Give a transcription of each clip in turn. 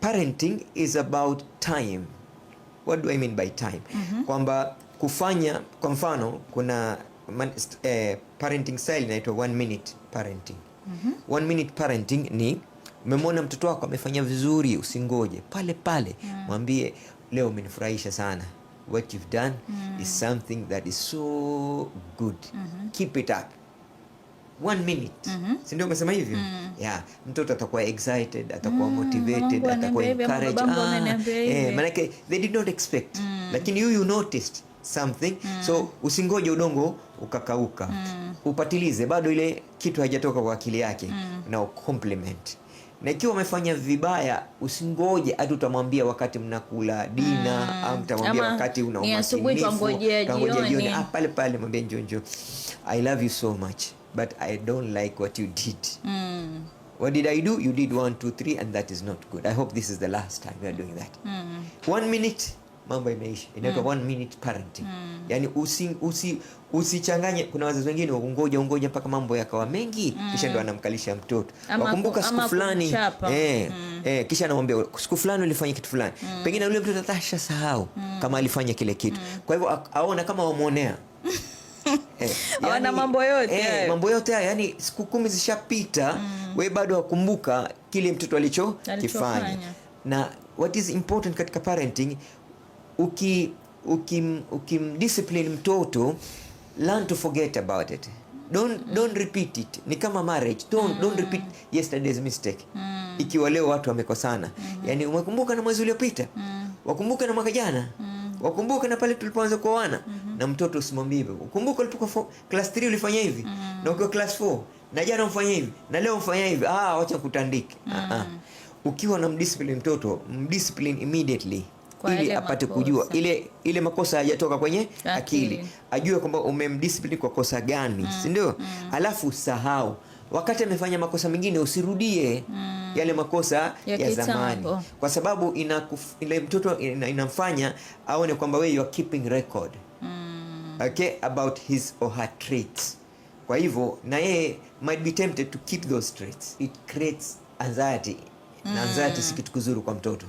parenting is about time. What do I mean by time? Kwamba kufanya, kwa mfano kuna parenting style inaitwa 1 minute parenting. 1 minute parenting ni umemwona mtoto wako amefanya vizuri, usingoje pale pale, mwambie leo umenifurahisha sana, what you've done is something that is so good, keep it up. 1 minute. Si ndio umesema hivyo? Yeah, mtoto atakuwa excited, atakuwa motivated, atakuwa encouraged. Manake they did not expect. Lakini you noticed something. So usingoje udongo ukakauka. Upatilize, bado ile kitu haijatoka kwa akili yake. Na compliment. Na ikiwa umefanya vibaya, usingoje hadi utamwambia wakati mnakula dina, au utamwambia wakati una umakinifu, kangojea jioni. Pale pale mwambie njoo, I love you so much, but I don't like what you did. What did I do? You did 1 2 3 and that is not good. I hope this is the last time we are doing that. 1 minute, mambo imeisha. Inaitwa 1 minute parenting. Yani usichanganye. Kuna wazazi wengine ungoja mpaka mambo yakawa mengi, kisha ndo anamkalisha mtoto. Wakumbuka siku fulani, kisha anamwambia siku fulani ulifanya kitu fulani. Pengine yule mtoto atasha sahau kama alifanya kile kitu. Kwa hivyo aona kama wamuonea. Yani, mambo yote mambo yote yani siku 10 zishapita, wewe bado wakumbuka kile mtoto alichokifanya. Na what is important katika parenting, ukimdiscipline mtoto, learn to forget about it. Don't repeat it. Ni kama marriage, don't repeat yesterday's mistake. Ikiwa leo watu wamekosana, yani umekumbuka na mwezi uliopita, wakumbuka na mwaka jana, wakumbuka na pale tulipoanza kuoana. Na mtoto usimwambie hivyo. Ukumbuka ulipokuwa class 3 ulifanya hivi, na ukiwa class 4 na jana umfanya hivi, na leo umfanya hivi. Acha kutandika. Ukiwa na mdiscipline mtoto, mdiscipline immediately, ili apate kujua ile makosa hayajatoka kwenye akili. Ajue kwamba umemdiscipline kwa kosa gani, si ndio? Alafu sahau. Wakati amefanya makosa mengine usirudie yale makosa ya zamani. Kwa sababu ile mtoto inamfanya aone kwamba wewe you are keeping record. Okay, about his or her traits. Kwa hivyo na yeye might be tempted to keep those traits. It creates anxiety. Na anxiety si kitu kizuri kwa mtoto.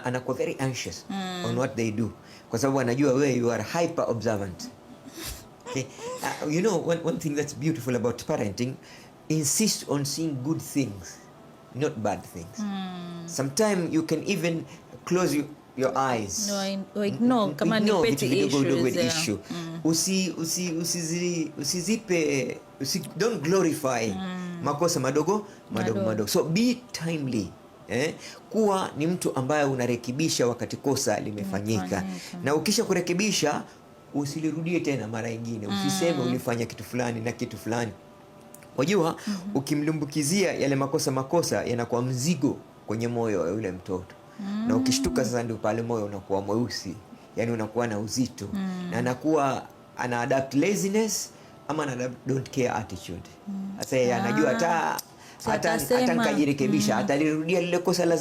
Anakuwa very anxious on what they do, kwa sababu anajua wewe you are hyper observant. Okay. You know, one thing that's beautiful about parenting, insist on seeing good things, not bad things. Sometimes you can even close your eyes. No, ignore kama ni petty issue. Don't glorify makosa madogo. So be timely. Kuwa ni mtu ambaye unarekebisha wakati kosa limefanyika. Na ukisha kurekebisha, usilirudie tena mara nyingine. Usiseme ulifanya kitu fulani na kitu fulani. Wajua, ukimlumbukizia yale makosa yanakuwa mzigo kwenye moyo wa yule mtoto. Na ukishtuka sasa ndio pale moyo unakuwa mweusi. Yani unakuwa na uzito. Na anakuwa ana adapt laziness ama ana don't care attitude. Sasa anajua hata nikajirekebisha, atalirudia lile kosa la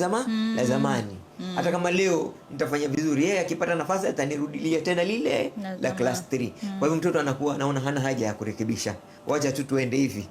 zamani. Hata kama leo nitafanya vizuri, yeye akipata nafasi atanirudilia tena lile la class 3. Kwa hivyo mtoto anakuwa anaona hana haja ya kurekebisha. Wacha tu tuende hivi.